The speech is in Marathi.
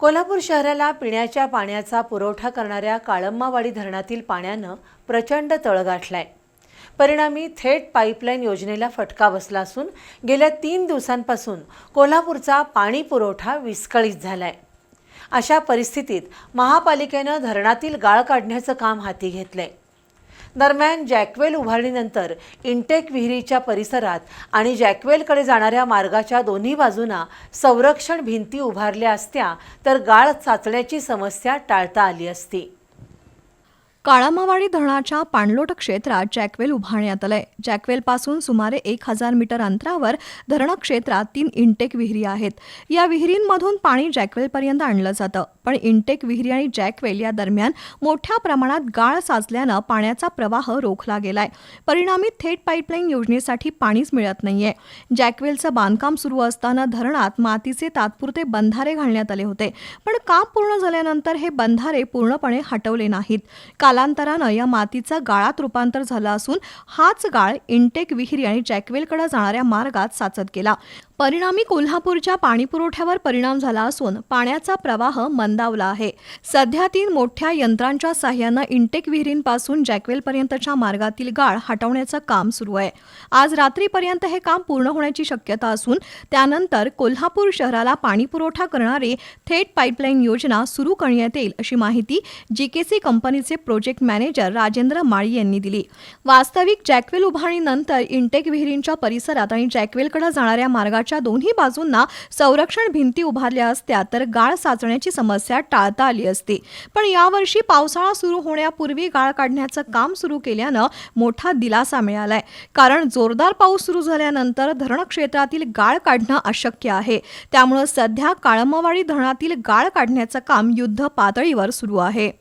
कोल्हापूर शहराला पिण्याच्या पाण्याचा पुरवठा करणाऱ्या काळम्मावाडी धरणातील पाण्यानं प्रचंड तळ गाठलाय। परिणामी थेट पाईपलाईन योजनेला फटका बसला असून गेल्या 3 दिवसांपासून कोल्हापूरचा पाणी पुरवठा विस्कळीत झालाय। अशा परिस्थितीत महापालिकेनं धरणातील गाळ काढण्याचं काम हाती घेतलंय। दरम्यान जॅकवेल उभारणीनंतर इंटेक विहिरीच्या परिसरात आणि जॅकवेलकडे जाणाऱ्या मार्गाच्या दोन्ही बाजूंना संरक्षण भिंती उभारल्या असत्या तर गाळ साचण्याची समस्या टाळता आली असती। काळामावाडी धरणाच्या पाणलोट क्षेत्रात जॅकवेल उभारण्यात आलंय। जॅकवेलपासून सुमारे 1000 मीटर अंतरावर धरण क्षेत्रात 3 इंटेक विहिरी आहेत। या विहिरींमधून पाणी जॅकवेलपर्यंत आणलं जातं, पण इंटेक विहिरी आणि जॅकवेल या दरम्यान मोठ्या प्रमाणात गाळ साचल्यानं पाण्याचा प्रवाह रोखला गेलाय। परिणामी थेट पाईपलाईन योजनेसाठी पाणीच मिळत नाहीये। जॅकवेलचं बांधकाम सुरू असताना धरणात मातीचे तात्पुरते बंधारे घालण्यात आले होते, पण काम पूर्ण झाल्यानंतर हे बंधारे पूर्णपणे हटवले नाहीत। कालांतरानं या मातीचा गाळात रूपांतर झालं असून हाच गाळ इंटेक विहिरी आणि जॅकवेलकडे जाणाऱ्या मार्गात साचत गेला। परिणामी कोल्हापूरच्या पाणीपुरवठ्यावर परिणाम झाला असून पाण्याचा प्रवाह मंदावला आहे। सध्या 3 मोठ्या यंत्रांच्या साहाय्यानं इंटेक विहिरींपासून जॅकवेलपर्यंतच्या मार्गातील गाळ हटवण्याचं काम सुरू आहे। आज रात्रीपर्यंत हे काम पूर्ण होण्याची शक्यता असून त्यानंतर कोल्हापूर शहराला पाणीपुरवठा करणारी थेट पाईपलाईन योजना सुरू करण्यात येईल, अशी माहिती जीकेसी कंपनीचे प्रोजेक्ट मॅनेजर राजेंद्र माळी यांनी दिली। वास्तविक जॅकवेल उभारणीनंतर इंटेक विहिरींच्या परिसरात आणि जॅकवेलकडे जाणाऱ्या मार्गाच्या दोन्ही बाजूंना संरक्षण भिंती उभारल्या असत्या तर गाळ साचण्याची समस्या टाळता आली असती। पण यावर्षी पावसाळा सुरू होण्यापूर्वी गाळ काढण्याचं काम सुरू केल्यानं मोठा दिलासा मिळालाय, कारण जोरदार पाऊस सुरू झाल्यानंतर धरण क्षेत्रातील गाळ काढणं अशक्य आहे। त्यामुळे सध्या काळम्मावाडी धरणातील गाळ काढण्याचं काम युद्ध पातळीवर सुरू आहे।